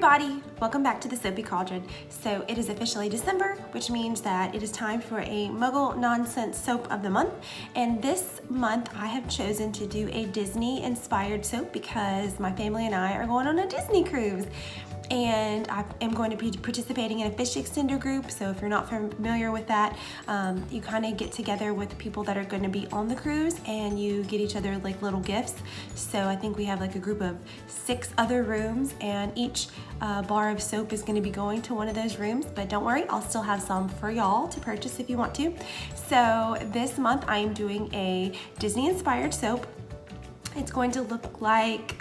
everybody, welcome back to the Soapy Cauldron. So it is officially December, which means that it is time for a Muggle Nonsense soap of the month. And this month I have chosen to do a Disney inspired soap because my family and I are going on a Disney cruise. And I am going to be participating in a fish extender group. So if you're not familiar with that, you kind of get together with people that are going to be on the cruise and you get each other like little gifts. So I think we have like a group of 6 other rooms, and each bar of soap is going to be going to one of those rooms. But don't worry, I'll still have some for y'all to purchase if you want to. So this month I am doing a Disney inspired soap. It's going to look like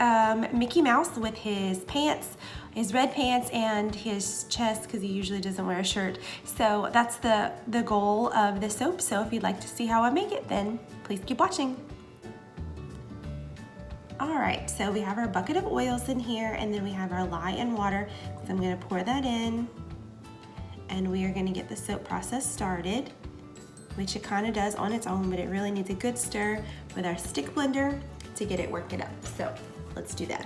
Mickey Mouse with his pants, his red pants, and his chest, because he usually doesn't wear a shirt. So that's the goal of the soap. So if you'd like to see how I make it, then please keep watching. All right, so we have our bucket of oils in here, and then we have our lye and water. So I'm gonna pour that in, and we are gonna get the soap process started, which it kind of does on its own, but it really needs a good stir with our stick blender to get it worked up. So let's do that.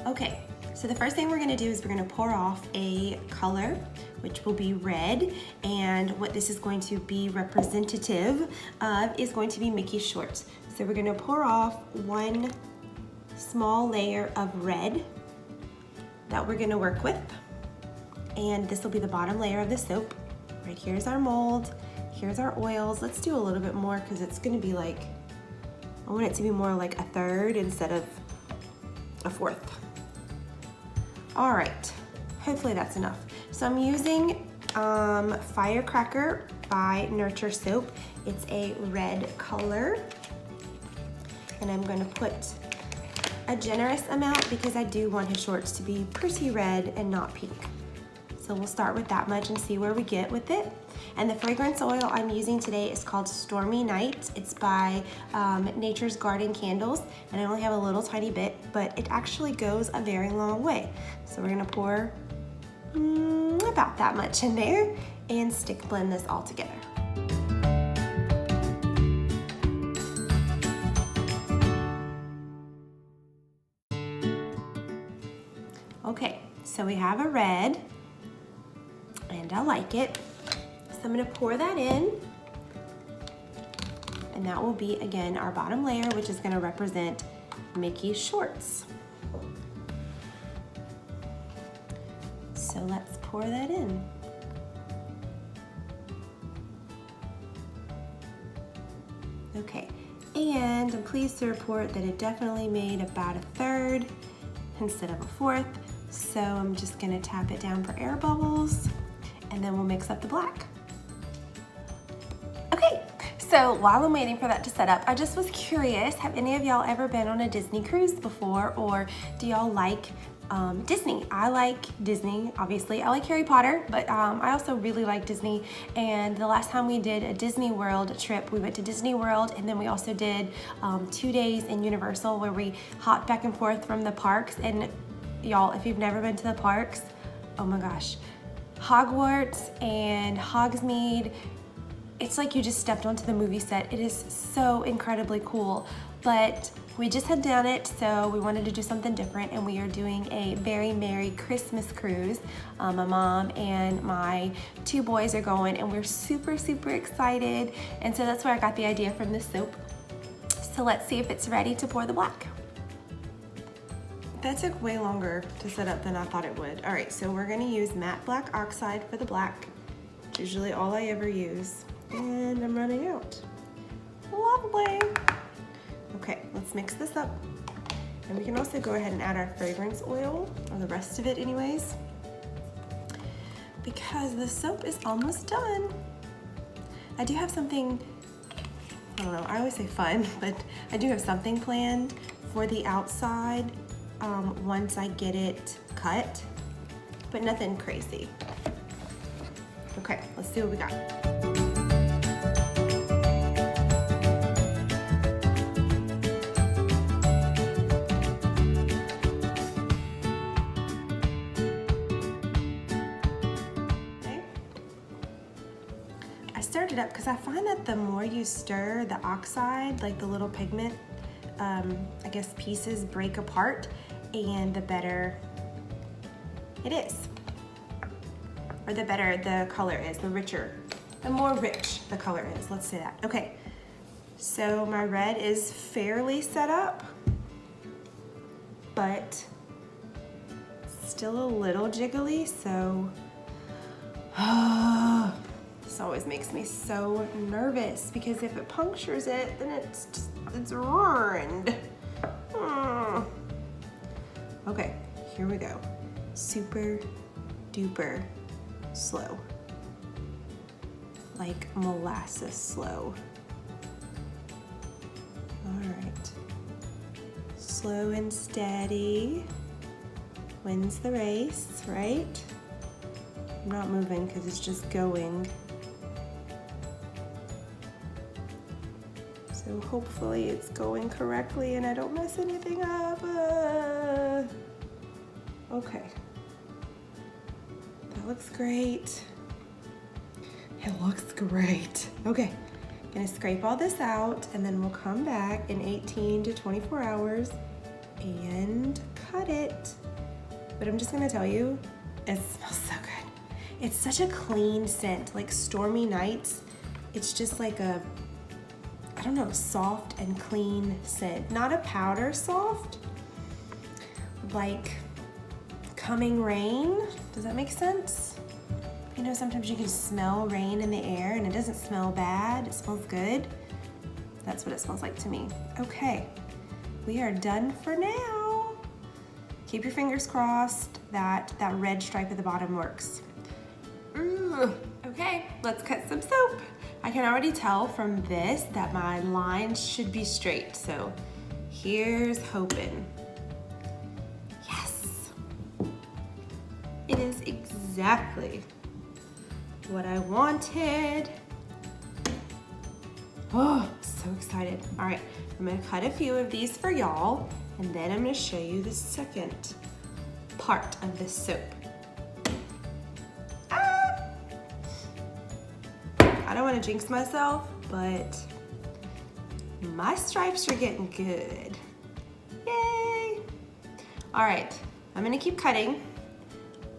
Okay, so the first thing we're gonna do is we're gonna pour off a color, which will be red, and what this is going to be representative of is going to be Mickey's shorts. So we're gonna pour off one small layer of red that we're gonna work with. And this will be the bottom layer of the soap. Right here's our mold, here's our oils. Let's do a little bit more because it's gonna be like, I want it to be more like a third instead of a fourth. All right, hopefully that's enough. So I'm using Firecracker by Nurture Soap. It's a red color. And I'm gonna put a generous amount because I do want his shorts to be pretty red and not pink. So we'll start with that much and see where we get with it. And the fragrance oil I'm using today is called Stormy Night. It's by Nature's Garden Candles, and I only have a little tiny bit, but it actually goes a very long way. So we're gonna pour about that much in there and stick blend this all together. Okay, so we have a red, and I like it. So I'm gonna pour that in, and that will be, again, our bottom layer, which is gonna represent Mickey's shorts. So let's pour that in. Okay, and I'm pleased to report that it definitely made about a third instead of a fourth. So I'm just gonna tap it down for air bubbles, and then we'll mix up the black. Okay, so while I'm waiting for that to set up, I just was curious, have any of y'all ever been on a Disney cruise before, or do y'all like Disney? I like Disney, obviously. I like Harry Potter, but I also really like Disney. And the last time we did a Disney World trip, we went to Disney World, and then we also did 2 days in Universal where we hopped back and forth from the parks. And y'all, if you've never been to the parks, oh my gosh, Hogwarts and Hogsmeade, it's like you just stepped onto the movie set. It is so incredibly cool, but we just had done it, so we wanted to do something different, and we are doing a very Merry Christmas cruise. My mom and my 2 boys are going, and we're super, super excited, and so that's where I got the idea from this soap. So let's see if it's ready to pour the black. That took way longer to set up than I thought it would. All right, so we're gonna use matte black oxide for the black. It's usually all I ever use, and I'm running out. Lovely. Okay, let's mix this up. And we can also go ahead and add our fragrance oil, or the rest of it anyways, because the soap is almost done. I do have something, I don't know, I always say fun, but I do have something planned for the outside once I get it cut, but nothing crazy. Okay, let's see what we got. stirred it up because I find that the more you stir, the oxide, like the little pigment, I guess pieces break apart, and the better it is. Or the better the color is, the richer, the more rich the color is, let's say that. Okay, so my red is fairly set up, but still a little jiggly, so this always makes me so nervous because if it punctures it, then it's ruined. Okay, here we go. Super duper slow. Like molasses slow. All right. Slow and steady wins the race, right? I'm not moving because it's just going. So hopefully it's going correctly and I don't mess anything up. Okay. That looks great. It looks great. Okay, gonna scrape all this out and then we'll come back in 18 to 24 hours and cut it. But I'm just gonna tell you, it smells so good. It's such a clean scent, like stormy nights. It's just like a, I don't know, soft and clean scent. Not a powder soft, like coming rain. Does that make sense? You know, sometimes you can smell rain in the air and it doesn't smell bad, it smells good. That's what it smells like to me. Okay, we are done for now. Keep your fingers crossed that that red stripe at the bottom works. Okay, let's cut some soap. I can already tell from this that my lines should be straight, so here's hoping. Yes! It is exactly what I wanted. Oh, so excited. All right, I'm gonna cut a few of these for y'all, and then I'm gonna show you the second part of this soap. I don't want to jinx myself, but my stripes are getting good. Yay! All right, I'm gonna keep cutting,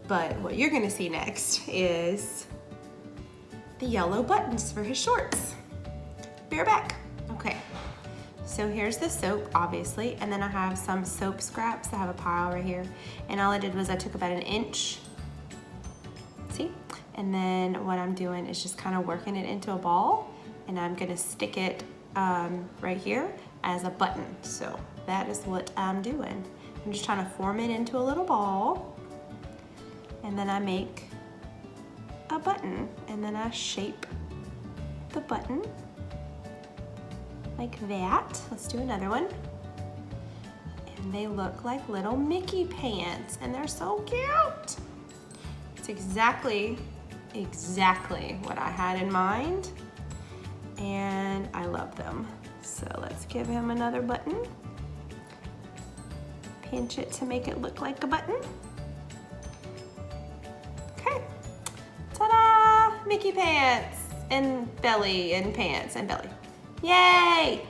but what you're gonna see next is the yellow buttons for his shorts. Be right back. Okay, so here's the soap, obviously, and then I have some soap scraps. I have a pile right here, and all I did was I took about an inch, see? And then what I'm doing is just kind of working it into a ball, and I'm gonna stick it right here as a button. So that is what I'm doing. I'm just trying to form it into a little ball, and then I make a button, and then I shape the button like that. Let's do another one. And they look like little Mickey pants, and they're so cute. It's exactly what I had in mind, and I love them. So let's give him another button. Pinch it to make it look like a button. Okay, ta-da! Mickey pants and belly and pants and belly. Yay!